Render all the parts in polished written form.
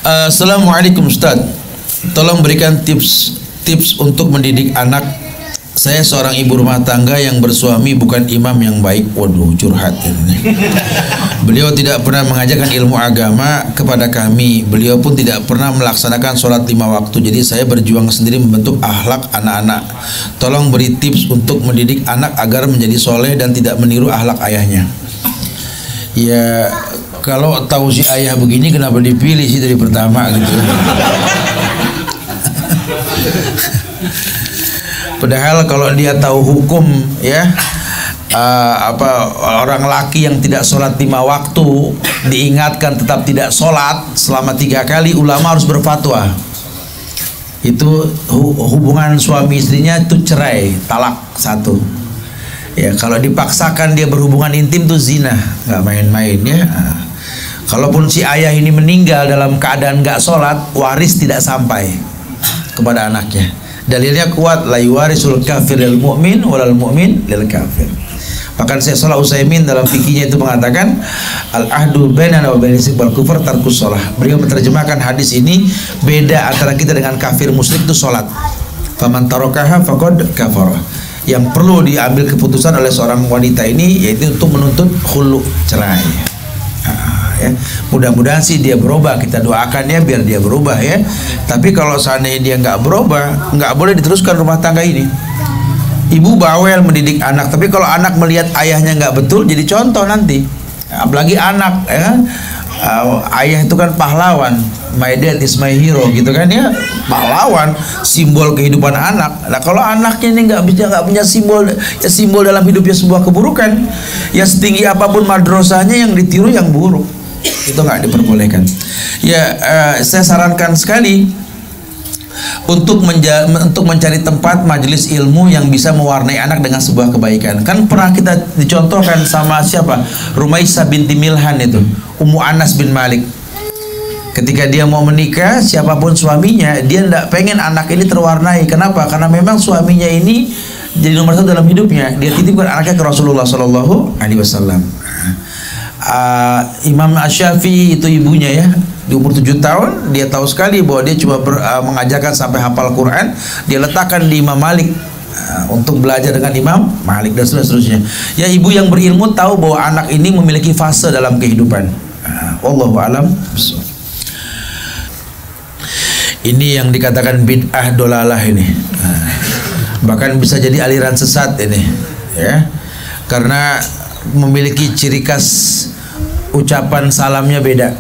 Assalamualaikum Ustaz, tolong berikan tips untuk mendidik anak. Saya seorang ibu rumah tangga yang bersuami bukan imam yang baik. Waduh, curhat ini. Beliau tidak pernah mengajarkan ilmu agama kepada kami. Beliau pun tidak pernah melaksanakan sholat 5 waktu. Jadi saya berjuang sendiri membentuk akhlak anak-anak. Tolong beri tips untuk mendidik anak agar menjadi soleh dan tidak meniru akhlak ayahnya. Ya, kalau tahu si ayah begini kenapa dipilih sih dari pertama gitu. Padahal kalau dia tahu hukum ya, orang laki yang tidak sholat 5 waktu diingatkan tetap tidak sholat selama 3 kali, ulama harus berfatwa. Itu hubungan suami istrinya itu cerai, talak 1. Ya, kalau dipaksakan dia berhubungan intim itu zina, nggak main-main ya. Kalaupun si ayah ini meninggal dalam keadaan nggak sholat, waris tidak sampai kepada anaknya. Dalilnya kuat, la yuwarisul kafir lil mu'min walal mu'min lil kafir. Bahkan Syekh Shalih Utsaimin dalam fikihnya itu mengatakan al-ahdu bainana wa bainal wal kufur tarkus shalah. Beliau menerjemahkan hadis ini, beda antara kita dengan kafir musyrik itu salat. Faman tarakaha faqad kafara. Yang perlu diambil keputusan oleh seorang wanita ini yaitu untuk menuntut khulu, cerai. Ya. Mudah-mudahan sih dia berubah, kita doakan ya biar dia berubah ya. Tapi kalau seandainya dia nggak berubah, nggak boleh diteruskan rumah tangga ini. Ibu bawel mendidik anak, tapi kalau anak melihat ayahnya nggak betul, jadi contoh nanti. Apalagi anak, ya kan? Ayah itu kan pahlawan, my dad is my hero gitu kan ya, pahlawan, simbol kehidupan anak. Nah kalau anaknya ini nggak punya simbol, ya simbol dalam hidupnya sebuah keburukan. Ya setinggi apapun madrasahnya yang ditiru yang buruk, itu nggak diperbolehkan. Ya saya sarankan sekali untuk mencari tempat majelis ilmu yang bisa mewarnai anak dengan sebuah kebaikan. Kan pernah kita dicontohkan sama siapa? Rumaisah binti Milhan itu, Ummu Anas bin Malik. Ketika dia mau menikah, siapapun suaminya, dia tidak pengen anak ini terwarnai. Kenapa? Karena memang suaminya ini jadi nomor 1 dalam hidupnya. Dia titipkan anaknya ke Rasulullah Shallallahu Alaihi Wasallam. Imam Asy-Syafi'i itu ibunya ya, di umur 7 tahun dia tahu sekali bahwa dia cuma mengajarkan sampai hafal Quran, dia letakkan di Imam Malik untuk belajar dengan Imam Malik dan seterusnya. Ya, ibu yang berilmu tahu bahwa anak ini memiliki fase dalam kehidupan. Wallahu a'lam. Ini yang dikatakan bid'ah dolalah ini. Bahkan bisa jadi aliran sesat ini ya, karena memiliki ciri khas ucapan salamnya beda.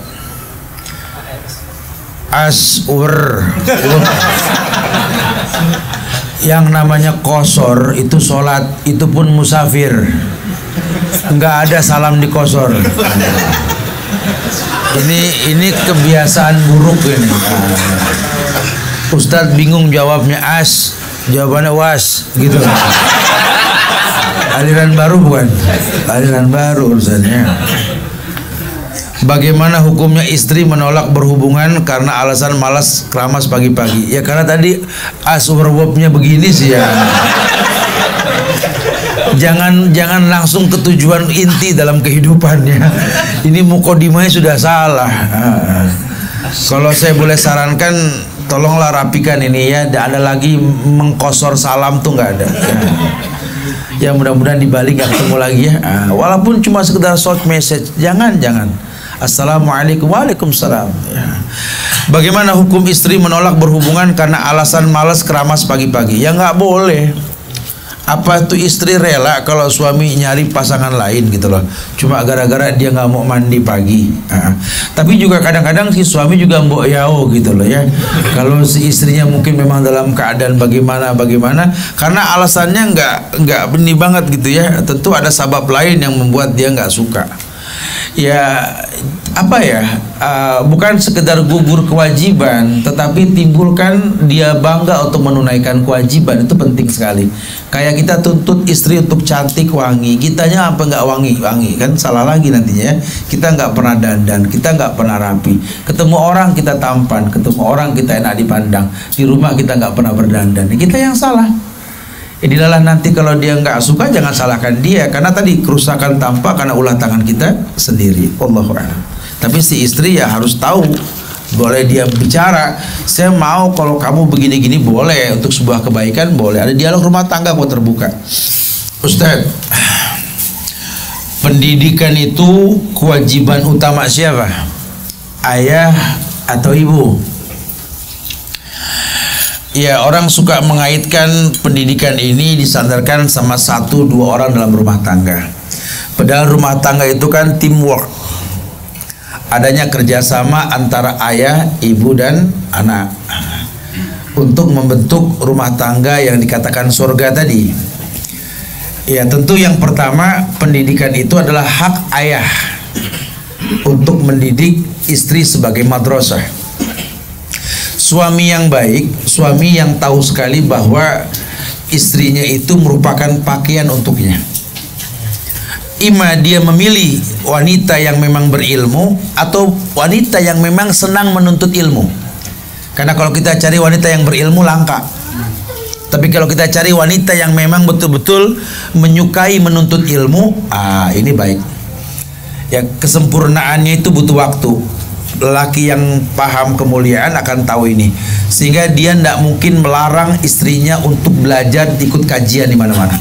Yang namanya kosor itu sholat, itu pun musafir, nggak ada salam di kosor. Ini kebiasaan buruk ini. Ustadz bingung jawabnya, jawabannya was gitu. Aliran baru bukan? Aliran baru urusannya. Bagaimana hukumnya istri menolak berhubungan karena alasan malas keramas pagi-pagi? Ya karena tadi aswarbobnya begini sih ya. Jangan langsung ke tujuan inti dalam kehidupannya. Ini mukodimahnya sudah salah. Kalau saya boleh sarankan, tolonglah rapikan ini ya. Tidak ada lagi mengkosor salam tuh, nggak ada. Ya mudah-mudahan di Bali nggak ketemu lagi ya. Walaupun cuma sekedar short message, jangan. Assalamualaikum, waalaikumsalam. Ya. Bagaimana hukum istri menolak berhubungan karena alasan malas keramas pagi-pagi? Ya nggak boleh. Apa itu istri rela kalau suami nyari pasangan lain gitu loh, cuma gara-gara dia nggak mau mandi pagi. Tapi juga kadang-kadang si suami juga mbok yao gitu loh ya. Kalau si istrinya mungkin memang dalam keadaan bagaimana, karena alasannya nggak benih banget gitu ya. Tentu ada sebab lain yang membuat dia nggak suka. Ya apa ya, bukan sekedar gugur kewajiban, tetapi timbulkan dia bangga untuk menunaikan kewajiban. Itu penting sekali. Kayak kita tuntut istri untuk cantik, wangi, kitanya apa nggak wangi kan salah lagi nantinya. Kita nggak pernah dandan, kita nggak pernah rapi, ketemu orang kita tampan, ketemu orang kita enak dipandang, di rumah kita nggak pernah berdandan, kita yang salah. Inilah nanti kalau dia nggak suka, jangan salahkan dia, karena tadi kerusakan tampak karena ulah tangan kita sendiri. Allahu a'lam. Tapi si istri ya harus tahu Boleh dia bicara, saya mau kalau kamu begini-gini, boleh, untuk sebuah kebaikan boleh. Ada dialog rumah tangga kok terbuka. Ustaz, pendidikan itu kewajiban utama siapa? Ayah atau ibu? Ya, orang suka mengaitkan pendidikan ini disandarkan sama 1-2 orang dalam rumah tangga. Padahal rumah tangga itu kan teamwork. Adanya kerjasama antara ayah, ibu, dan anak untuk membentuk rumah tangga yang dikatakan surga tadi. Ya, tentu yang pertama, pendidikan itu adalah hak ayah untuk mendidik istri sebagai madrasah. Suami yang baik, suami yang tahu sekali bahwa istrinya itu merupakan pakaian untuknya. Ima dia memilih wanita yang memang berilmu atau wanita yang memang senang menuntut ilmu. Karena kalau kita cari wanita yang berilmu langka. Tapi kalau kita cari wanita yang memang betul-betul menyukai menuntut ilmu, ini baik. Ya, kesempurnaannya itu butuh waktu. Lelaki yang paham kemuliaan akan tahu ini, sehingga dia tidak mungkin melarang istrinya untuk belajar ikut kajian di mana-mana,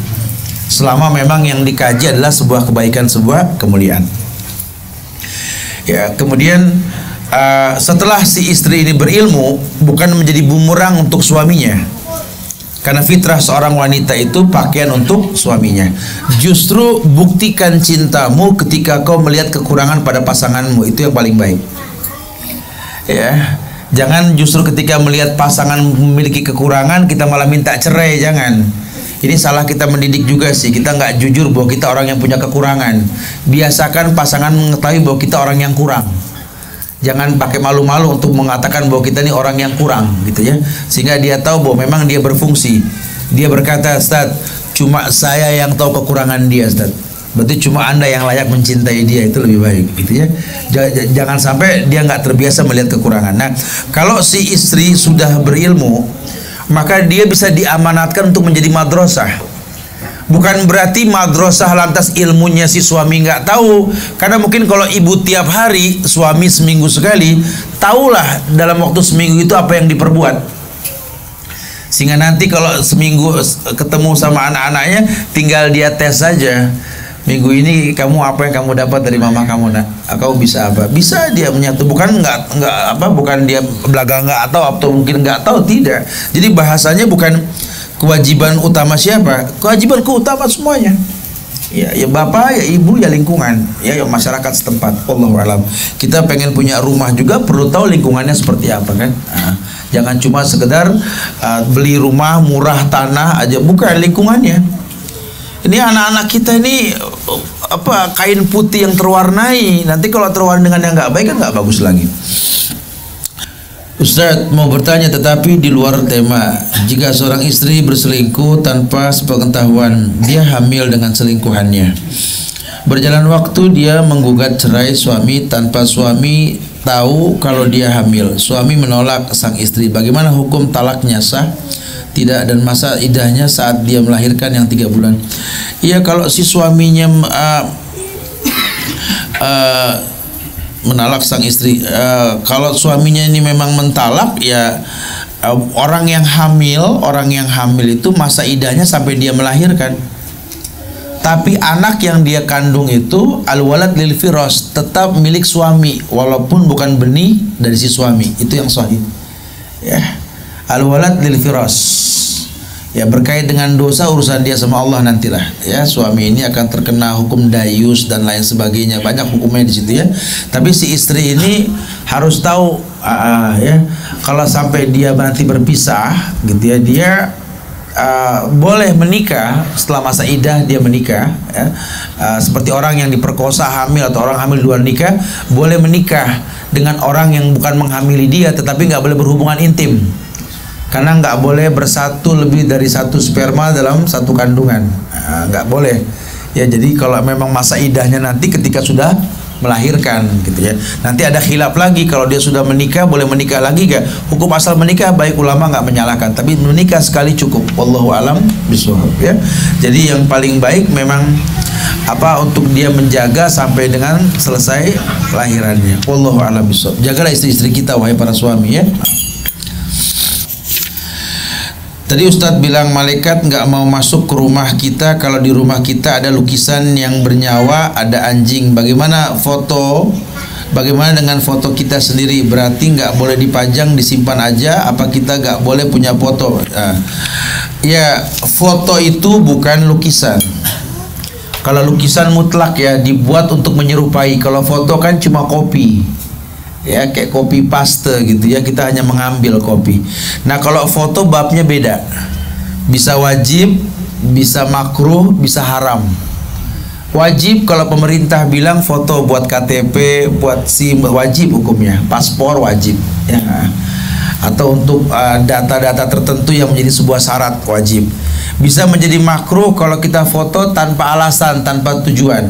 selama memang yang dikaji adalah sebuah kebaikan, sebuah kemuliaan. Ya, kemudian setelah si istri ini berilmu, bukan menjadi bumerang untuk suaminya, karena fitrah seorang wanita itu pakaian untuk suaminya. Justru buktikan cintamu ketika kau melihat kekurangan pada pasanganmu, itu yang paling baik. Ya, jangan justru ketika melihat pasangan memiliki kekurangan kita malah minta cerai, jangan. Ini salah kita mendidik juga sih. Kita nggak jujur bahwa kita orang yang punya kekurangan. Biasakan pasangan mengetahui bahwa kita orang yang kurang. Jangan pakai malu-malu untuk mengatakan bahwa kita ini orang yang kurang, gitu ya. Sehingga dia tahu bahwa memang dia berfungsi. Dia berkata, Ustaz, cuma saya yang tahu kekurangan dia, Ustaz. Berarti cuma Anda yang layak mencintai dia, itu lebih baik, gitu ya. Jangan sampai dia nggak terbiasa melihat kekurangan. Nah, kalau si istri sudah berilmu, maka dia bisa diamanatkan untuk menjadi madrasah. Bukan berarti madrasah lantas ilmunya si suami nggak tahu, karena mungkin kalau ibu tiap hari, suami seminggu sekali, tahulah dalam waktu seminggu itu apa yang diperbuat, sehingga nanti kalau seminggu ketemu sama anak-anaknya, tinggal dia tes saja. Minggu ini kamu apa yang kamu dapat dari mama kamu, nak? Kau bisa apa? Bisa dia menyatu, bukan bukan dia belaga nggak tahu atau mungkin nggak tahu, tidak. Jadi bahasanya bukan kewajiban utama siapa, kewajiban utama semuanya. Ya bapak, ya ibu, ya lingkungan, ya masyarakat setempat. Allahu a'lam. Kita pengen punya rumah juga perlu tahu lingkungannya seperti apa, kan? Jangan cuma sekedar beli rumah murah tanah aja, bukan lingkungannya. Ini anak-anak kita ini kain putih yang terwarnai. Nanti kalau terwarnai dengan yang nggak baik kan nggak bagus lagi. Ustaz mau bertanya tetapi di luar tema. Jika seorang istri berselingkuh tanpa sepengetahuan, dia hamil dengan selingkuhannya. Berjalan waktu dia menggugat cerai suami tanpa suami tahu kalau dia hamil. Suami menolak sang istri. Bagaimana hukum talaknya, sah? Tidak, dan masa idahnya saat dia melahirkan yang 3 bulan. Iya, kalau si suaminya menalak sang istri, kalau suaminya ini memang mentalak, ya orang yang hamil itu masa idahnya sampai dia melahirkan. Tapi anak yang dia kandung itu al-walad lil firas, tetap milik suami walaupun bukan benih dari si suami. Itu yang sahih. Ya. Al-walad lil firas. Ya, berkait dengan dosa urusan dia sama Allah nantilah. Ya, suami ini akan terkena hukum dayus dan lain sebagainya. Banyak hukumnya di situ ya. Tapi si istri ini harus tahu ya, kalau sampai dia nanti berpisah gitu ya, dia boleh menikah setelah masa idah, dia menikah ya. Seperti orang yang diperkosa hamil atau orang hamil luar nikah, boleh menikah dengan orang yang bukan menghamili dia, tetapi nggak boleh berhubungan intim. Karena nggak boleh bersatu lebih dari 1 sperma dalam 1 kandungan, nggak boleh. Ya, jadi kalau memang masa idahnya nanti ketika sudah melahirkan gitu ya. Nanti ada khilaf lagi, kalau dia sudah menikah boleh menikah lagi gak? Hukum asal menikah baik ulama nggak menyalahkan, tapi menikah sekali cukup. Wallahu alam bishawab ya. Jadi yang paling baik memang untuk dia menjaga sampai dengan selesai lahirannya. Wallahu a'lam bishawab. Jagalah istri-istri kita wahai para suami ya. Tadi Ustadz bilang malaikat nggak mau masuk ke rumah kita kalau di rumah kita ada lukisan yang bernyawa, ada anjing. Bagaimana dengan foto kita sendiri? Berarti nggak boleh dipajang, disimpan aja? Apa kita nggak boleh punya foto? Ya, foto itu bukan lukisan. Kalau lukisan mutlak ya dibuat untuk menyerupai. Kalau foto kan cuma kopi, ya kayak copy paste gitu ya, kita hanya mengambil kopi. Nah kalau foto babnya beda, bisa wajib, bisa makruh, bisa haram. Wajib kalau pemerintah bilang foto buat KTP, buat SIM, wajib hukumnya. Paspor wajib ya. Atau untuk data-data tertentu yang menjadi sebuah syarat, wajib. Bisa menjadi makruh kalau kita foto tanpa alasan, tanpa tujuan.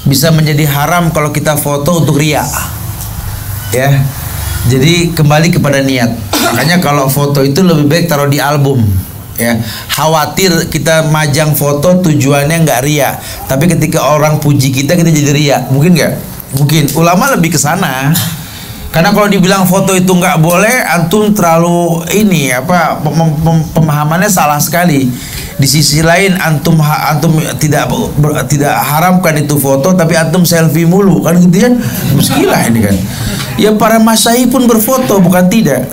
Bisa menjadi haram kalau kita foto untuk riya ya. Jadi kembali kepada niat. Makanya kalau foto itu lebih baik taruh di album ya. Khawatir kita majang foto tujuannya nggak riya, tapi ketika orang puji kita jadi riya. Mungkin nggak? Mungkin. Ulama lebih ke sana. Karena kalau dibilang foto itu nggak boleh, antum terlalu pemahamannya salah sekali. Di sisi lain antum tidak haramkan itu foto, tapi antum selfie mulu kan gitu ya. Muskilah ini kan. Ya para masyayikh pun berfoto, bukan tidak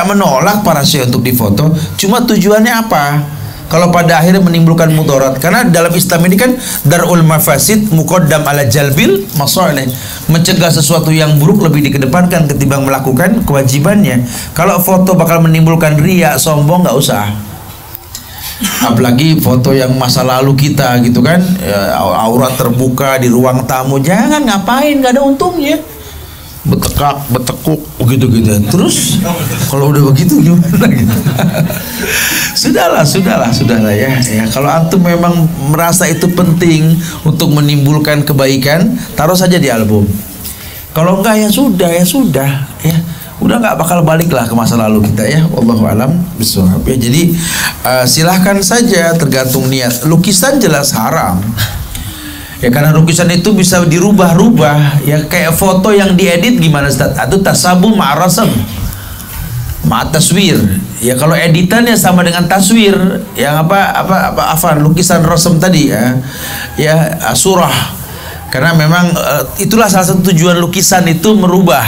menolak para syekh untuk difoto. Cuma tujuannya apa? Kalau pada akhirnya menimbulkan mudarat. Karena dalam Islam ini kan darul mafasid muqaddam ala jalbil masalih. Mencegah sesuatu yang buruk lebih dikedepankan ketimbang melakukan kewajibannya. Kalau foto bakal menimbulkan riya, sombong, nggak usah. Apalagi foto yang masa lalu kita gitu kan, aurat terbuka di ruang tamu, jangan, ngapain, nggak ada untungnya. Betekuk begitu. Terus kalau udah begitu gimana gitu? Sudahlah ya. Kalau antum memang merasa itu penting untuk menimbulkan kebaikan, taruh saja di album. Kalau enggak ya sudah ya. Udah nggak bakal balik lah ke masa lalu kita ya. Wallahu alam bishawab ya. Jadi silahkan saja, tergantung niat. Lukisan jelas haram. Ya karena lukisan itu bisa dirubah-rubah. Ya kayak foto yang diedit gimana Ustaz? Itu tasabuh ma'rasam, taswir. Ya kalau editannya sama dengan taswir, yang lukisan rasam tadi ya. Ya surah. Karena memang itulah salah satu tujuan lukisan itu, merubah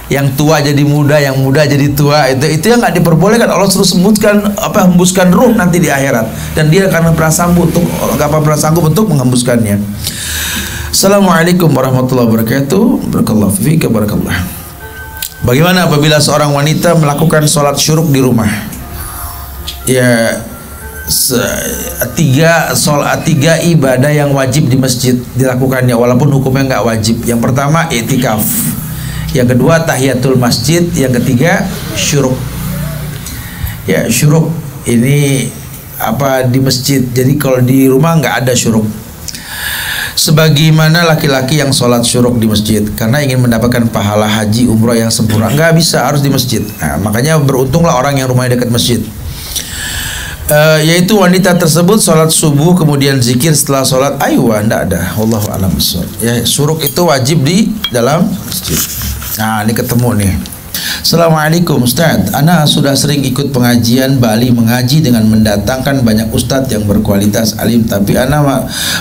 yang tua jadi muda, yang muda jadi tua. Itu yang nggak diperbolehkan. Allah suruh hembuskan ruh nanti di akhirat, dan dia karena pernah sanggup untuk menghembuskannya. Assalamualaikum warahmatullahi wabarakatuh. Barakallahu fiik, barakallah. Bagaimana apabila seorang wanita melakukan sholat syuruk di rumah? Ya, tiga ibadah yang wajib di masjid dilakukannya, walaupun hukumnya nggak wajib. Yang pertama i'tikaf, yang kedua tahiyatul masjid, yang ketiga syuruk. Ya syuruk ini di masjid. Jadi kalau di rumah nggak ada syuruk. Sebagaimana laki-laki yang sholat syuruk di masjid karena ingin mendapatkan pahala haji umrah yang sempurna, nggak bisa, harus di masjid. Nah, makanya beruntunglah orang yang rumahnya dekat masjid. Yaitu wanita tersebut sholat subuh kemudian zikir setelah sholat, ndak ada. Wallahu a'lam bishawab. Ya syuruk itu wajib di dalam masjid. Nah ini ketemu nih. Assalamualaikum Ustadz, ana sudah sering ikut pengajian Bali, mengaji dengan mendatangkan banyak ustadz yang berkualitas alim, tapi ana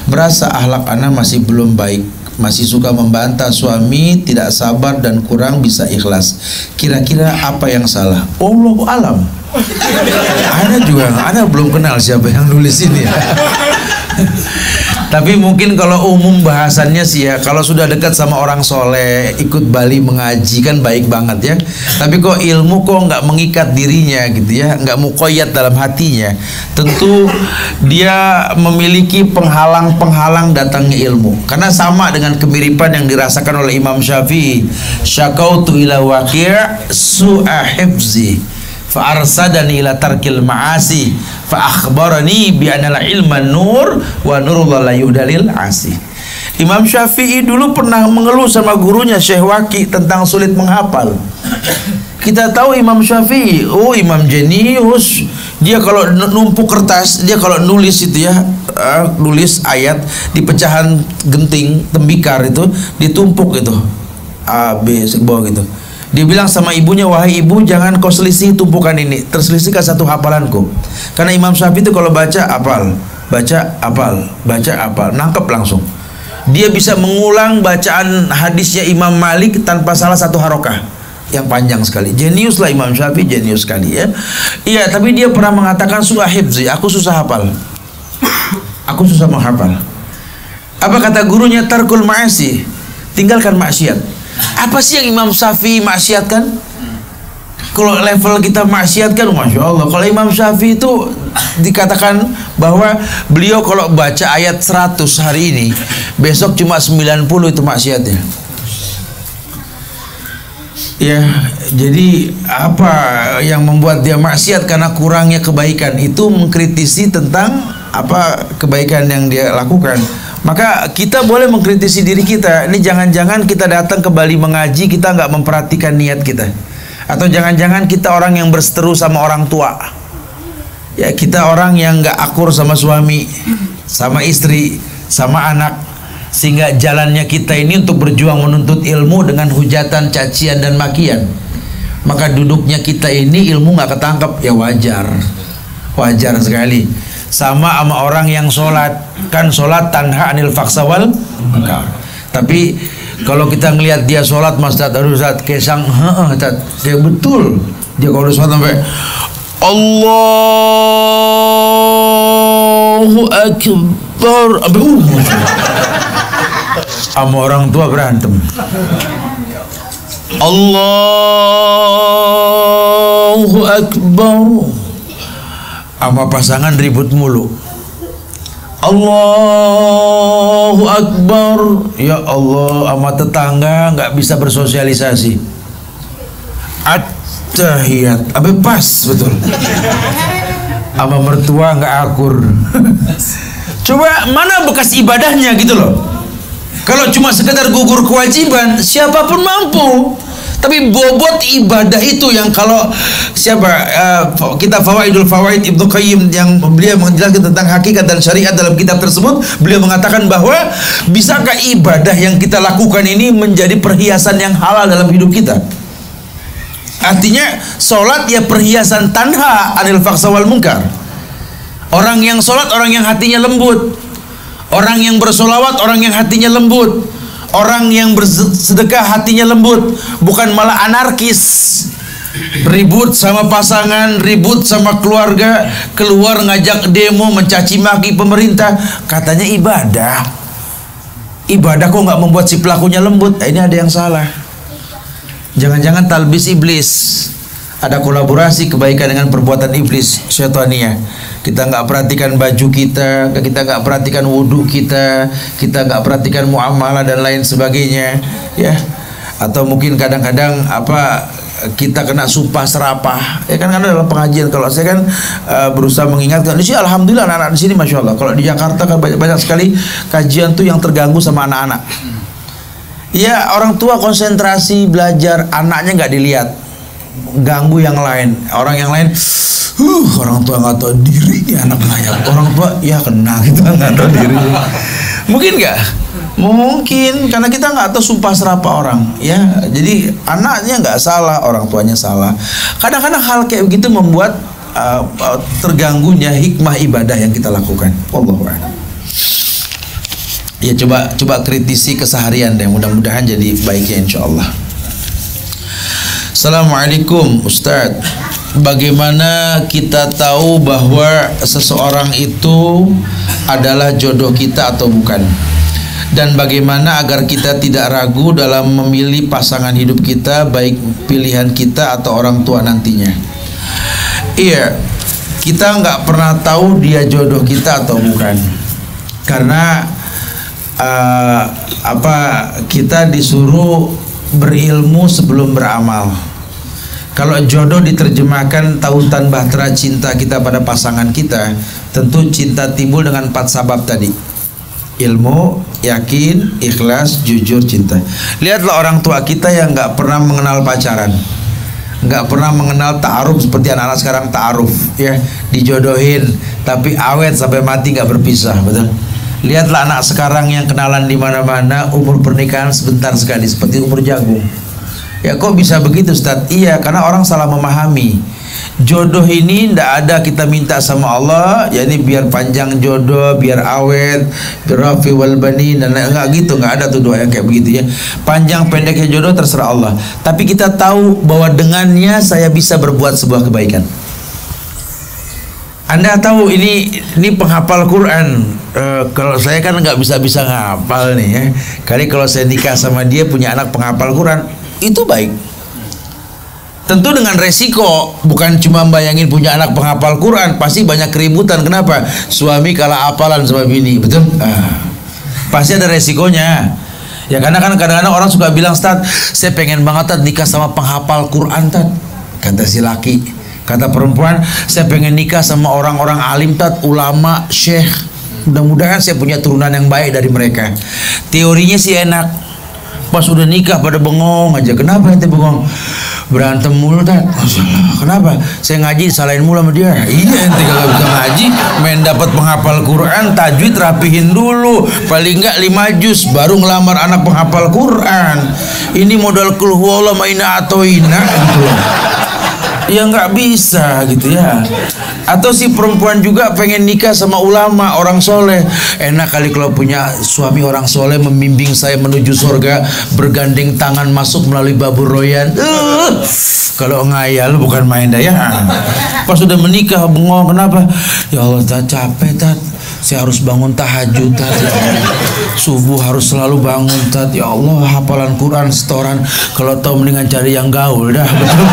merasa akhlak ana masih belum baik, masih suka membantah suami, tidak sabar dan kurang bisa ikhlas. Kira-kira apa yang salah? Allahu alam. Ana belum kenal siapa yang nulis ini ya. Tapi mungkin kalau umum bahasannya sih ya, kalau sudah dekat sama orang soleh, ikut Bali mengaji kan baik banget ya. Tapi kok ilmu kok nggak mengikat dirinya gitu ya, nggak muqayyad dalam hatinya, tentu dia memiliki penghalang-penghalang datangnya ilmu. Karena sama dengan kemiripan yang dirasakan oleh Imam Syafi'i, syakautu ila waqi' su'a hifzi fa arsadani ila tarkil ma'asi fa akhbarani bi anna ilman nur wa nurul la yudalil asi. Imam Syafi'i dulu pernah mengeluh sama gurunya Syekh Waki tentang sulit menghafal. Kita tahu Imam Syafi'i, oh imam jenius. Dia kalau numpuk kertas, dia kalau nulis itu ya, nulis ayat di pecahan genting tembikar itu ditumpuk itu A B sebawah gitu. Dia bilang sama ibunya, wahai ibu, jangan kau selisih tumpukan ini, terselisihkan satu hafalanku. Karena Imam Syafi'i itu kalau baca apal, baca apal, baca apal, nangkep langsung. Dia bisa mengulang bacaan hadisnya Imam Malik tanpa salah satu harokah yang panjang sekali. Jenius lah Imam Syafi'i, jenius sekali ya. Iya, tapi dia pernah mengatakan suah hifzi, aku susah hafal. Aku susah menghafal. Apa kata gurunya? Tarkul ma'asi, tinggalkan maksiat. Apa sih yang Imam Syafi'i maksiatkan? Kalau level kita maksiat kan, Masya Allah. Kalau Imam Syafi'i itu dikatakan bahwa beliau kalau baca ayat 100 hari ini, besok cuma 90 itu maksiatnya. Ya, jadi apa yang membuat dia maksiat? Karena kurangnya kebaikan. Itu mengkritisi tentang apa kebaikan yang dia lakukan. Maka kita boleh mengkritisi diri kita. Ini jangan-jangan kita datang ke Bali mengaji, kita nggak memperhatikan niat kita. Atau jangan-jangan kita orang yang berseteru sama orang tua. Ya, kita orang yang nggak akur sama suami, sama istri, sama anak. Sehingga jalannya kita ini untuk berjuang menuntut ilmu dengan hujatan, cacian, dan makian. Maka duduknya kita ini ilmu nggak ketangkep. Ya wajar. Wajar sekali. Sama orang yang sholat. Kan sholat tanha anil faksa wal munkar. Tapi kalau kita ngelihat dia sholat, Mas Ustaz, aduh Ustaz, kesang, dia betul. Dia kalau sholat sampai Allahu Akbar, sama orang tua berantem. Allahu Akbar, sama pasangan ribut mulu. Allahu Akbar, ya Allah, sama tetangga nggak bisa bersosialisasi. At-tahiyat, pas betul. Sama mertua nggak akur. Coba mana bekas ibadahnya gitu loh. Kalau cuma sekedar gugur kewajiban, siapapun mampu. Tapi bobot ibadah itu yang kalau kita Fawaidul Fawaid Ibnu Qayyim yang beliau menjelaskan tentang hakikat dan syariat dalam kitab tersebut, beliau mengatakan bahwa bisakah ibadah yang kita lakukan ini menjadi perhiasan yang halal dalam hidup kita? Artinya sholat ya perhiasan tanha anil faksa wal munkar. Orang yang sholat orang yang hatinya lembut. Orang yang bersolawat orang yang hatinya lembut. Orang yang bersedekah hatinya lembut, bukan malah anarkis, ribut sama pasangan, ribut sama keluarga, keluar ngajak demo, mencaci maki pemerintah, katanya ibadah. Ibadah kok nggak membuat si pelakunya lembut? Ini ada yang salah. Jangan-jangan talbis iblis, ada kolaborasi kebaikan dengan perbuatan iblis, syaitania. Kita nggak perhatikan baju kita nggak perhatikan wudhu kita nggak perhatikan muamalah dan lain sebagainya, ya. Atau mungkin kadang-kadang kita kena sumpah serapah, ya kan, karena dalam pengajian kalau saya kan berusaha mengingatkan di sini, alhamdulillah anak-anak di sini masya Allah. Kalau di Jakarta kan banyak sekali kajian tuh yang terganggu sama anak-anak. Ya, orang tua konsentrasi belajar, anaknya nggak dilihat, ganggu yang lain, orang yang lain. Orang tua nggak tahu diri nih anak layak. Orang tua ya kena, kita nggak tahu diri. Mungkin nggak? Mungkin karena kita nggak tahu sumpah serapah orang, ya. Jadi anaknya nggak salah, orang tuanya salah. Kadang-kadang hal kayak begitu membuat terganggunya hikmah ibadah yang kita lakukan. Wallahu a'lam. Ya, coba kritisi keseharian deh. Mudah-mudahan jadi baiknya insya Allah. Assalamualaikum Ustadz. Bagaimana kita tahu bahwa seseorang itu adalah jodoh kita atau bukan? Dan bagaimana agar kita tidak ragu dalam memilih pasangan hidup kita, baik pilihan kita atau orang tua nantinya? Iya, kita nggak pernah tahu dia jodoh kita atau bukan, karena kita disuruh berilmu sebelum beramal. Kalau jodoh diterjemahkan tautan bahtera cinta kita pada pasangan kita, tentu cinta timbul dengan 4 sabab tadi. ilmu, yakin, ikhlas, jujur, cinta. Lihatlah orang tua kita yang nggak pernah mengenal pacaran, nggak pernah mengenal ta'aruf seperti anak-anak sekarang ta'aruf, ya, dijodohin tapi awet sampai mati nggak berpisah, betul. Lihatlah anak sekarang yang kenalan di mana-mana, umur pernikahan sebentar sekali seperti umur jagung. Ya kok bisa begitu Ustaz? Iya, karena orang salah memahami. Jodoh ini tidak ada kita minta sama Allah, yakni biar panjang jodoh, biar awet, biar rafi wal bani, dan enggak gitu, enggak ada tuh doa yang kayak begitu, ya. Panjang pendeknya jodoh terserah Allah. Tapi kita tahu bahwa dengannya saya bisa berbuat sebuah kebaikan. Anda tahu ini penghafal Quran. Kalau saya kan nggak bisa ngapal nih, ya. Kali kalau saya nikah sama dia punya anak penghafal Quran, itu baik. Tentu dengan resiko, bukan cuma bayangin punya anak penghafal Quran, pasti banyak keributan. Kenapa? Suami kalah hafalan sama bini, betul? Pasti ada resikonya. Ya karena kan kadang-kadang orang suka bilang, Ustaz, saya pengen banget Tat nikah sama penghafal Quran, Tat. Kata si laki. Kata perempuan, saya pengen nikah sama orang-orang alim, Tat, ulama, syekh. Mudah-mudahan saya punya turunan yang baik dari mereka. Teorinya sih enak. Pas udah nikah pada bengong aja. Kenapa ente bengong? Berantem mulu, Tat. Kenapa? Saya ngaji salahin mulu sama dia. Iya, ente kagak bisa ngaji, main dapat penghafal Quran, tajwid rapihin dulu, paling enggak 5 juz baru ngelamar anak penghafal Quran. Ini modal kul huwallahu ma'ina atoina gitu loh. Ya nggak bisa gitu, ya. Atau si perempuan juga pengen nikah sama ulama, orang soleh. Enak kali kalau punya suami orang soleh membimbing saya menuju surga, bergandeng tangan masuk melalui babur royan. Kalau ngayal bukan main daya. Pas sudah menikah bengong, kenapa? Ya Allah, Tat, capek, Tat. Saya harus bangun tahajud, Tat. Subuh harus selalu bangun, Tat. Ya Allah, hafalan Quran setoran. Kalau tahu mendingan cari yang gaul dah. Betul.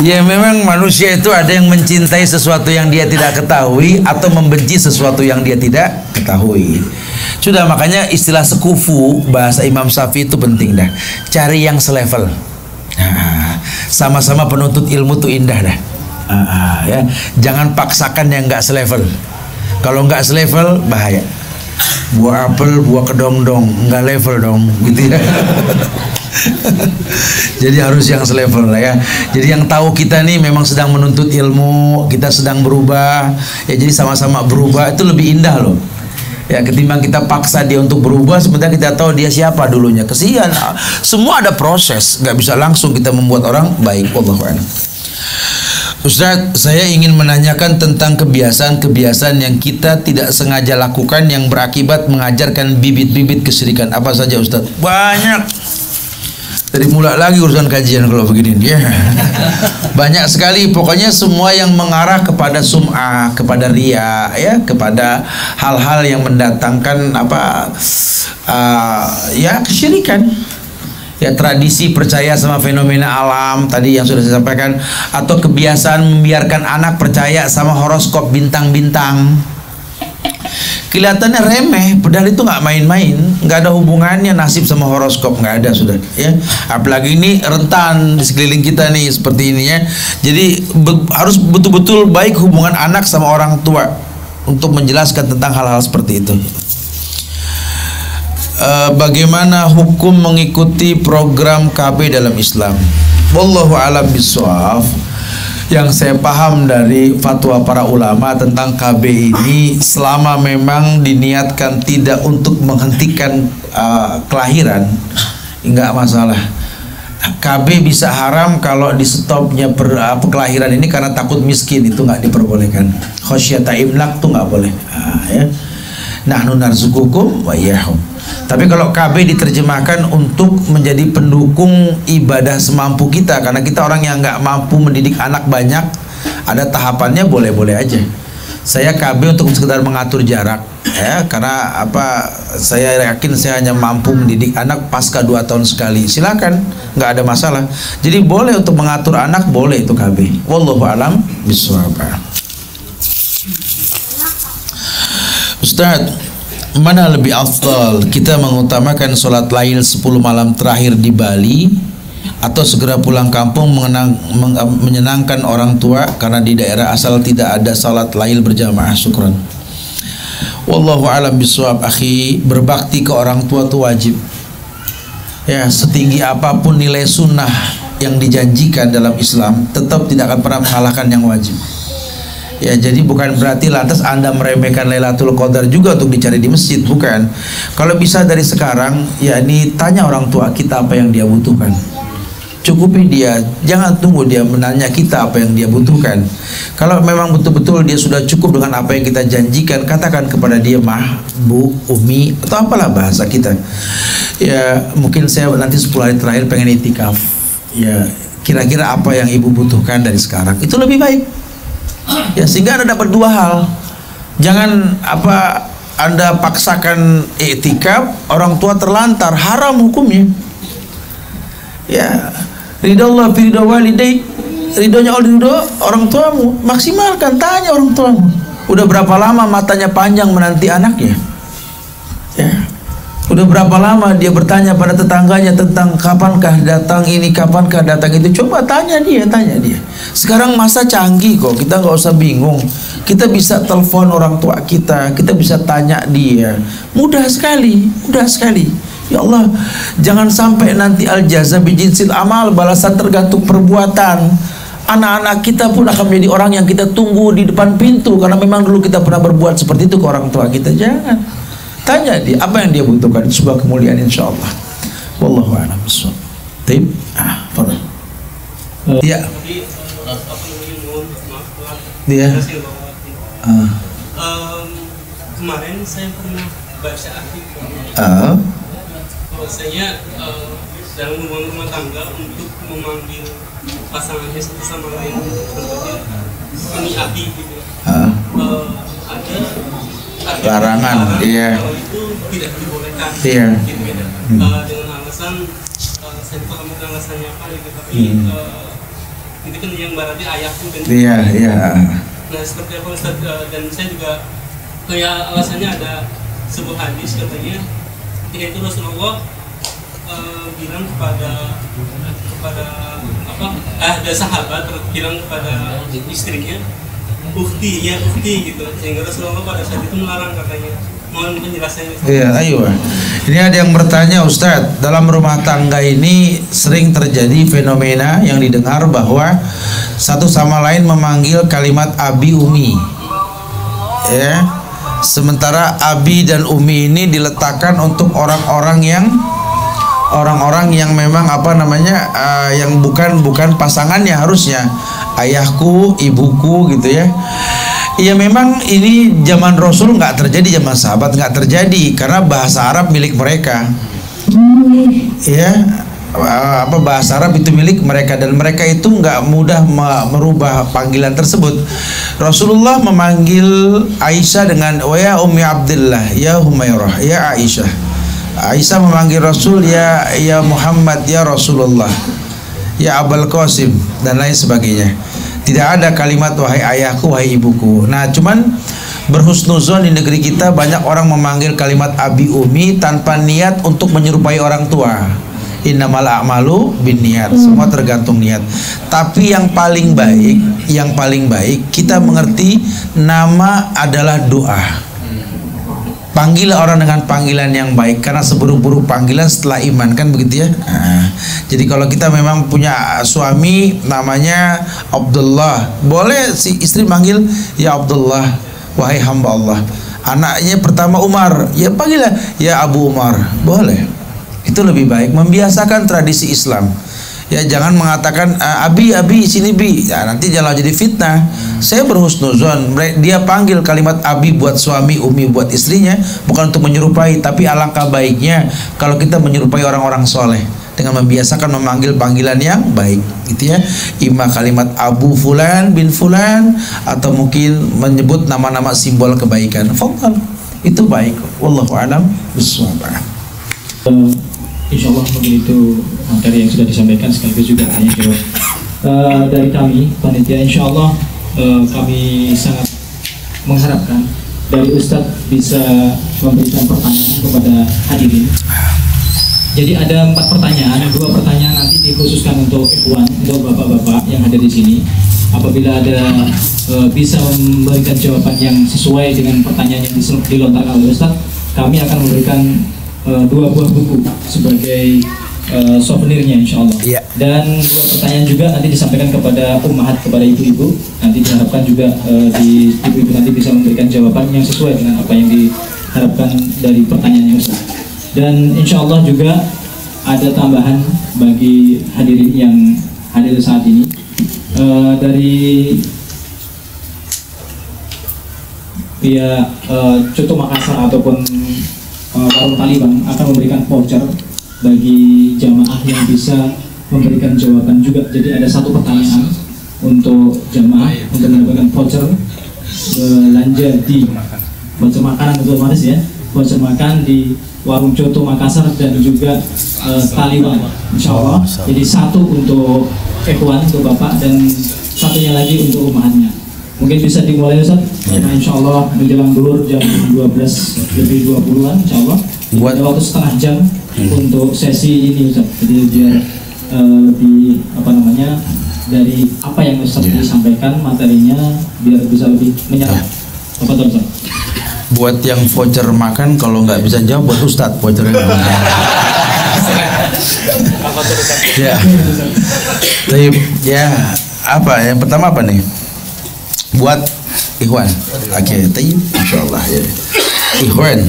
Ya memang manusia itu ada yang mencintai sesuatu yang dia tidak ketahui atau membenci sesuatu yang dia tidak ketahui. Sudah, makanya istilah sekufu bahasa Imam Syafi'i itu penting dah. Cari yang selevel. Sama-sama penuntut ilmu tuh indah dah. Ya, jangan paksakan yang nggak selevel. Kalau nggak selevel bahaya. Buah apel, buah kedong-dong, nggak level dong, gitu ya. Jadi harus yang selevel lah, ya. Jadi yang tahu kita nih memang sedang menuntut ilmu, kita sedang berubah, ya. Jadi sama-sama berubah itu lebih indah loh, ya, ketimbang kita paksa dia untuk berubah sementara kita tahu dia siapa dulunya. Kesian. Semua ada proses, nggak bisa langsung kita membuat orang baik. Wallahu a'lam. Ustaz, saya ingin menanyakan tentang kebiasaan-kebiasaan yang kita tidak sengaja lakukan yang berakibat mengajarkan bibit-bibit kesyirikan. Apa saja, Ustaz? Banyak. Dari mulai lagi urusan kajian kalau begini, ya. Banyak sekali, pokoknya semua yang mengarah kepada sum'ah, kepada riya, ya, kepada hal-hal yang mendatangkan ya kesyirikan. Ya, tradisi percaya sama fenomena alam tadi yang sudah saya sampaikan, atau kebiasaan membiarkan anak percaya sama horoskop bintang-bintang. Kelihatannya remeh, padahal itu nggak main-main, nggak ada hubungannya nasib sama horoskop, nggak ada, sudah, ya. Apalagi ini rentan di sekeliling kita nih seperti ini, ya. Jadi harus betul-betul baik hubungan anak sama orang tua untuk menjelaskan tentang hal-hal seperti itu. Bagaimana hukum mengikuti program KB dalam Islam? Wallahu a'lam bishawab. Yang saya paham dari fatwa para ulama tentang KB ini, selama memang diniatkan tidak untuk menghentikan kelahiran, enggak masalah. KB bisa haram kalau di stopnya kelahiran ini karena takut miskin, itu nggak diperbolehkan. Khosyata imlak tuh nggak boleh, ya. Nahnu narzukukum wa iyyahum. Tapi kalau KB diterjemahkan untuk menjadi pendukung ibadah semampu kita, karena kita orang yang nggak mampu mendidik anak banyak, ada tahapannya, boleh-boleh aja. Saya KB untuk sekedar mengatur jarak, ya, karena saya yakin saya hanya mampu mendidik anak pasca 2 tahun sekali. Silakan, nggak ada masalah. Jadi boleh untuk mengatur anak, boleh itu KB. Wallahu a'lam bishawab. Ustaz, mana lebih afdal, kita mengutamakan sholat lail 10 malam terakhir di Bali atau segera pulang kampung menyenangkan orang tua karena di daerah asal tidak ada salat lail berjamaah. Syukran. Wallahu a'lam bishawab. Akhi, berbakti ke orang tua itu wajib. Ya, setinggi apapun nilai sunnah yang dijanjikan dalam Islam, tetap tidak akan pernah mengalahkan yang wajib. Ya, jadi bukan berarti lantas Anda meremehkan Lailatul Qadar juga untuk dicari di masjid, bukan. Kalau bisa dari sekarang, ya ini tanya orang tua kita apa yang dia butuhkan. Cukupi dia, jangan tunggu dia menanya kita apa yang dia butuhkan. Kalau memang betul-betul dia sudah cukup dengan apa yang kita janjikan, katakan kepada dia, Mah, Bu, Umi, atau apalah bahasa kita. Ya, mungkin saya nanti 10 hari terakhir pengen itikaf. Ya, kira-kira apa yang ibu butuhkan dari sekarang, itu lebih baik. Ya, sehingga Anda dapat dua hal. Jangan Anda paksakan iktikaf, orang tua terlantar, haram hukumnya. Ya, ridho Allah fi ridho walidayk, ridhonya orang tuamu, maksimalkan. Tanya orang tuamu, udah berapa lama matanya panjang menanti anaknya? Ya, udah berapa lama dia bertanya pada tetangganya tentang kapankah datang ini, kapankah datang itu. Coba tanya dia. Sekarang masa canggih kok, kita nggak usah bingung. Kita bisa telepon orang tua kita bisa tanya dia. Mudah sekali. Ya Allah, jangan sampai nanti al-jaza bijinsil amal, balasan tergantung perbuatan. Anak-anak kita pun akan menjadi orang yang kita tunggu di depan pintu karena memang dulu kita pernah berbuat seperti itu ke orang tua kita. Jangan. Tanya dia apa yang dia butuhkan, itu sebuah kemuliaan insyaallah. Wallahu a'lam bishawab. Baik. Fadhil. Ya. Dia. Kemarin saya pernah baca artikel. Bahwasanya dalam hubungan rumah tangga untuk memanggil pasangannya satu sama lain contohnya ini abi gitu. Ada larangan, iya. Kalau itu tidak dibolehkan. Iya. Gitu, dengan alasan saya lupa kamu alasannya apa gitu, tapi itu kan yang berarti ayahku dan iya. Nah, seperti apa Ustaz, dan saya juga kayak alasannya ada sebuah hadis katanya yaitu Rasulullah bilang kepada ada sahabat bilang kepada istrinya ukti gitu, sehingga Rasulullah pada saat itu melarang katanya. Mohon penjelasannya. Iya, ayo. Ini ada yang bertanya, Ustadz, dalam rumah tangga ini sering terjadi fenomena yang didengar bahwa satu sama lain memanggil kalimat abi umi. Ya. Sementara abi dan umi ini diletakkan untuk orang-orang yang memang yang bukan pasangannya harusnya. Ayahku, ibuku gitu ya. Ya memang ini zaman Rasul nggak terjadi, zaman sahabat nggak terjadi karena bahasa Arab milik mereka. Ya, bahasa Arab itu milik mereka dan mereka itu nggak mudah merubah panggilan tersebut. Rasulullah memanggil Aisyah dengan ya Ummi Abdillah, ya Humairah, ya Aisyah. Aisyah memanggil Rasul ya Muhammad, ya Rasulullah, ya Abul Qasim dan lain sebagainya. Tidak ada kalimat wahai ayahku, wahai ibuku. Nah, cuman berhusnuzon di negeri kita banyak orang memanggil kalimat abi umi tanpa niat untuk menyerupai orang tua. Innamal a'malu binniyat. Semua tergantung niat. Tapi yang paling baik kita mengerti nama adalah doa. Panggil orang dengan panggilan yang baik karena seburuk-buruk panggilan setelah iman, kan begitu ya. Jadi kalau kita memang punya suami namanya Abdullah, boleh si istri manggil ya Abdullah, wahai hamba Allah. Anaknya pertama Umar, ya panggillah ya Abu Umar, boleh. Itu lebih baik, membiasakan tradisi Islam. Ya, jangan mengatakan abi sini bi. Ya, nanti jangan jadi fitnah. Saya berhusnuzon, dia panggil kalimat abi buat suami, umi buat istrinya, bukan untuk menyerupai, tapi alangkah baiknya kalau kita menyerupai orang-orang soleh dengan membiasakan memanggil panggilan yang baik, gitu ya. Ima kalimat Abu Fulan bin Fulan atau mungkin menyebut nama-nama simbol kebaikan. Fadhal, itu baik. Wallahu a'lam bishawab. Insya Allah begitu materi yang sudah disampaikan sekaligus juga tanya jawab dari kami panitia. Insya Allah kami sangat mengharapkan dari Ustadz bisa memberikan pertanyaan kepada hadirin. Jadi ada 4 pertanyaan, 2 pertanyaan nanti dikhususkan untuk ikhwan, untuk bapak-bapak yang ada di sini. Apabila ada bisa memberikan jawaban yang sesuai dengan pertanyaan yang dilontarkan oleh Ustaz, kami akan memberikan 2 buah buku sebagai souvenirnya insya Allah. Yeah. Dan 2 pertanyaan juga nanti disampaikan kepada ummahat, kepada ibu-ibu. Nanti diharapkan juga di ibu-ibu nanti bisa memberikan jawaban yang sesuai dengan apa yang diharapkan dari pertanyaannya Ustaz. Dan insya Allah juga ada tambahan bagi hadirin yang hadir saat ini. Dari pihak Coto Makassar ataupun Warung Taliban akan memberikan voucher bagi jamaah yang bisa memberikan jawaban juga. Jadi ada 1 pertanyaan untuk jamaah untuk mendapatkan voucher belanja di voucher makanan untuk Maris ya, voucher makan di Warung Coto Makassar dan juga Taliban insya Allah. Jadi 1 untuk ikhwan, untuk bapak, dan 1-nya lagi untuk umatnya. Mungkin bisa dimulai Ustaz, karena insya Allah menjelang duhur jam 12:20 insya Allah. Buat ada waktu setengah jam untuk sesi ini Ustaz. Jadi biar lebih dari apa yang Ustaz disampaikan materinya biar bisa lebih menyerap. Apa Ustaz? Buat yang voucher makan, kalau nggak bisa jawab buat Ustadz vouchernya. Ya, ya apa? Yang pertama apa nih? Buat ikhwan. Oke, insyaallah ya. Ikhwan.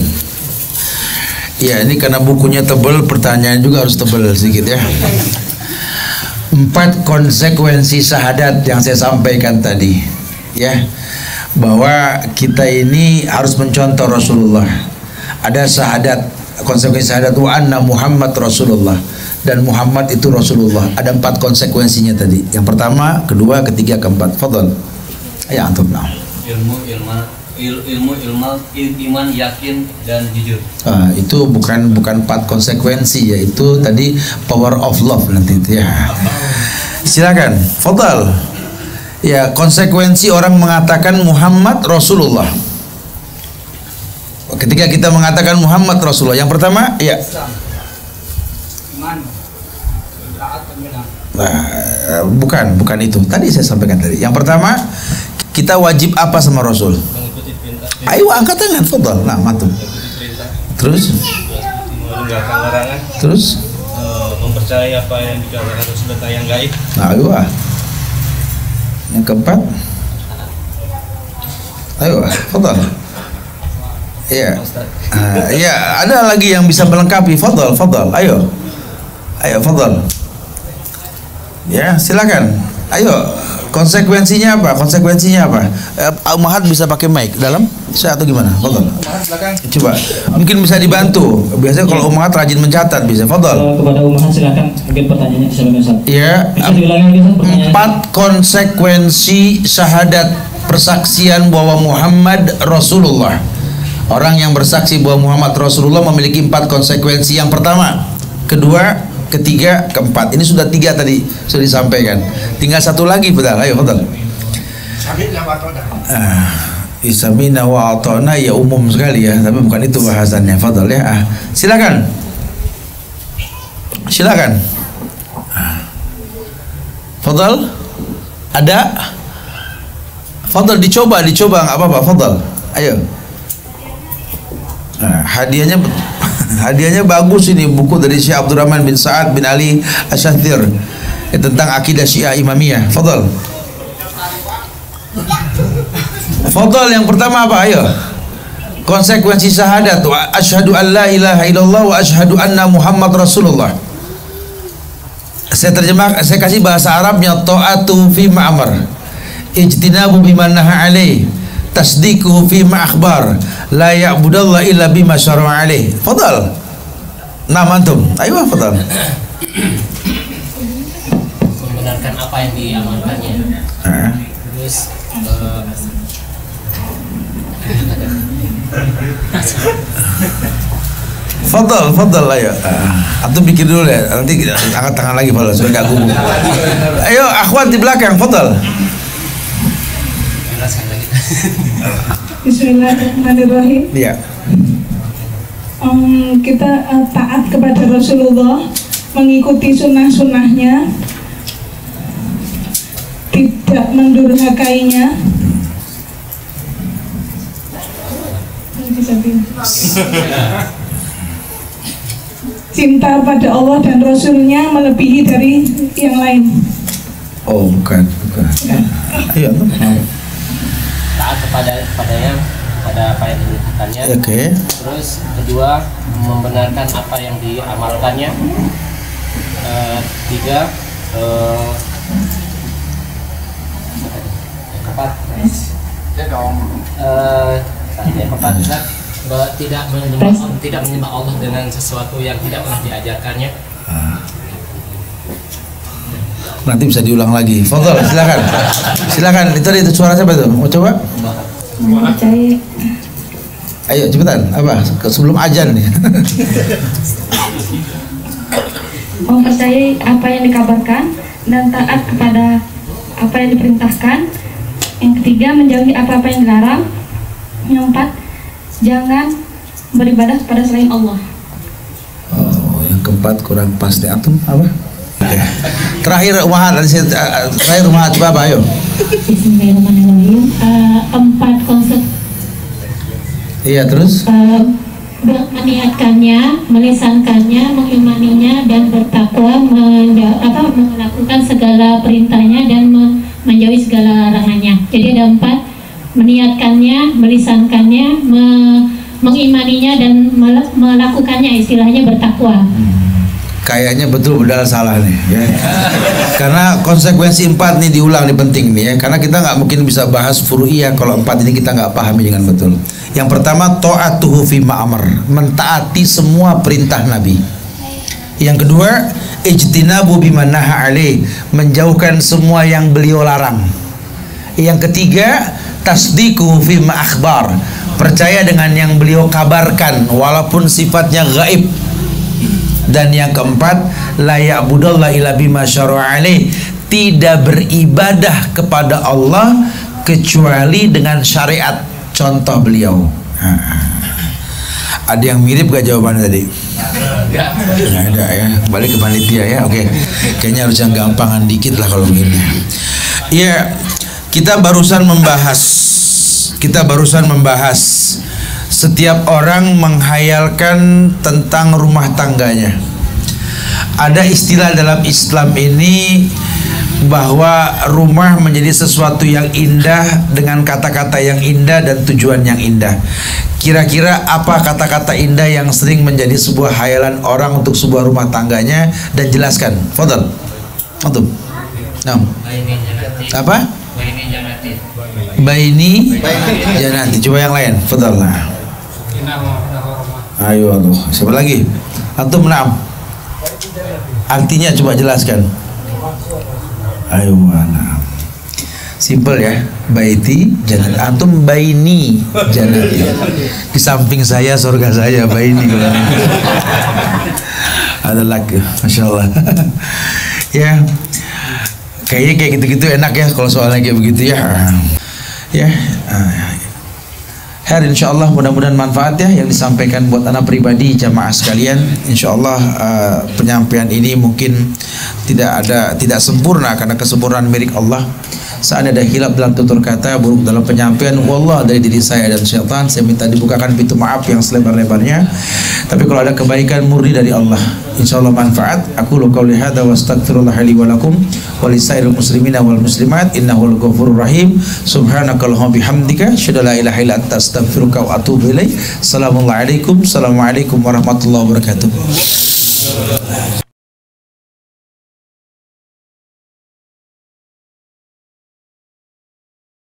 Ya, ini karena bukunya tebal, pertanyaan juga harus tebal sedikit ya. 4 konsekuensi syahadat yang saya sampaikan tadi, ya. Bahwa kita ini harus mencontoh Rasulullah. Ada syahadat, konsekuensi syahadat wa anna Muhammad Rasulullah, dan Muhammad itu Rasulullah. Ada 4 konsekuensinya tadi. Yang pertama, kedua, ketiga, keempat. Fadhal. Ya antum nah. Ilmu, iman, yakin, dan jujur. Itu bukan 4 konsekuensi, yaitu tadi power of love nanti itu ya. Silakan. Fadhal. Ya, konsekuensi orang mengatakan Muhammad Rasulullah. Ketika kita mengatakan Muhammad Rasulullah, yang pertama, ya. Iman, bukan itu. Tadi saya sampaikan tadi. Yang pertama, kita wajib apa sama Rasul? Ayo angkat tangan, fadhal. Nah, mantul. Terus? Meninggalkan larangan. Terus? Mempercayai apa yang dikatakan Rasul yang gaib. Nah, ayo. Yang keempat, ayo, fadhal. Ya, ya, ada lagi yang bisa melengkapi. Fadhal, ayo, fadhal. Ya, silakan. Ayo, konsekuensinya apa? Mahat bisa pakai mic dalam, saya atau gimana? Fadhal. Coba, mungkin bisa dibantu. Biasanya kalau Mahat rajin mencatat, bisa. Fadhal. Kepada Mahat silakan, mungkin pertanyaannya disampaikan. Ya, 4 konsekuensi syahadat, persaksian bahwa Muhammad Rasulullah. Orang yang bersaksi bahwa Muhammad Rasulullah memiliki 4 konsekuensi. Yang pertama, kedua, ketiga, keempat. Ini sudah 3 tadi sudah disampaikan. Tinggal 1 lagi, betul. Ayo, betul. Isamina wa atona ya umum sekali ya, tapi bukan itu bahasannya. Fadhal ya. Silakan. Fadhal. Ada? Fadhal dicoba nggak apa-apa. Fadhal. Ayo. Hadiahnya bagus ini, buku dari Syekh Abdurrahman bin Sa'ad bin Ali Asy-Syadzir tentang akidah Syiah Imamiyah. Fadhal. Yang pertama apa? Ayo. Konsekuensi syahadat wa asyhadu an la ilaha illallah wa asyhadu anna Muhammad Rasulullah. Saya kasih bahasa Arabnya. Ta'atu fi ma'amar, ijtinabu bima naha alaih, tasdiqu fi ma'akhbar, la ya'budallah illa bima syara'a alaih. Fadhal. Nah, antum. Ayo, fadhal. Membenarkan apa yang diamalkannya. Terus Fadhal ayo. Antum pikir dulu ya, nanti angkat tangan lagi fadhal, supaya enggak gugup. Ayo, akhwat di belakang, fadhal. Bismillahirrahmanirrahim. Iya. kita taat kepada Rasulullah, mengikuti sunnah-sunnahnya, tidak mendurhakainya. Cinta pada Allah dan Rasulnya melebihi dari yang lain. Oh, bukan. Iya, Taat kepadanya, pada apa yang dilakukannya. Oke. Terus kedua, membenarkan apa yang diamalkannya. Tiga, keempat, tidak menyembah Allah dengan sesuatu yang tidak pernah diajarkannya. Nanti bisa diulang lagi. Fadhol, silakan. Itu suara siapa tuh? Mau coba? Mempercayai. Ayo cepetan. Apa? Sebelum ajan nih. Mempercayai apa yang dikabarkan dan taat kepada apa yang diperintahkan. Yang ketiga, menjauhi apa-apa yang dilarang. Yang empat, jangan beribadah kepada selain Allah. Oh, yang keempat kurang pas deh. Antum apa? Okay. Terakhir Umahat coba apa? Ayo. Bismillahirrahmanirrahim. 4 konsep. Iya, terus? Meniatkannya, melisankannya, mengimaninya, dan bertakwa, melakukan segala perintahnya dan menjauhi segala larangannya. Jadi ada 4: meniatkannya, melisankannya, mengimaninya, dan melakukannya, istilahnya bertakwa. Kayaknya betul bedal salah nih ya. Karena konsekuensi 4 nih diulang nih penting nih ya. Karena kita nggak mungkin bisa bahas furu'iyah kalau 4 ini kita nggak pahami dengan betul. Yang pertama, ta'atuhu fi ma'amar, mentaati semua perintah Nabi. Yang kedua, ijtinabu bima naha alaih, menjauhkan semua yang beliau larang. Yang ketiga, tasdiqu fi ma akhbar, percaya dengan yang beliau kabarkan walaupun sifatnya gaib. Dan yang keempat, la ya'budallah illa bima syara'a alaih, tidak beribadah kepada Allah kecuali dengan syariat contoh beliau. Ada yang mirip gak jawabannya tadi? Nggak ada ya. Balik ke panitia ya. Oke. Kayaknya harus yang gampangan dikit lah kalau begini. Ya, kita barusan membahas setiap orang menghayalkan tentang rumah tangganya. Ada istilah dalam Islam ini bahwa rumah menjadi sesuatu yang indah dengan kata-kata yang indah dan tujuan yang indah. Kira-kira apa kata-kata indah yang sering menjadi sebuah hayalan orang untuk sebuah rumah tangganya, dan jelaskan. Fadhal. Antum. Nah. Apa? Baini janati. Coba yang lain. Fadhal. Ayo, siapa lagi? Antum. Naam. Artinya coba jelaskan. Ayo, nah. Simple ya. Baiti janati. Antum baini janati. Di samping saya surga saya, baini. Ada lagi, masya Allah. Ya, kayaknya kayak gitu-gitu enak ya kalau soalnya kayak begitu ya. Ya. Her, insya Allah mudah-mudahan manfaat ya yang disampaikan buat anak pribadi jamaah sekalian. Insya Allah penyampaian ini mungkin tidak sempurna karena kesempurnaan milik Allah. Saat ada hilap dalam tutur kata, buruk dalam penyampaian, wallah dari diri saya dan syaitan, saya minta dibukakan pintu maaf yang selebar-lebarnya. Tapi kalau ada kebaikan murni dari Allah, insya Allah manfaat. Aku qouli hadza wa astaghfirullah li wa lakum wa lisairil muslimina wal muslimat innahul ghafurur rahim. Subhanakallahumma bihamdika asyhadu an la ilaha illa anta astaghfiruka wa atubu ilaik. Assalamualaikum warahmatullahi wabarakatuh.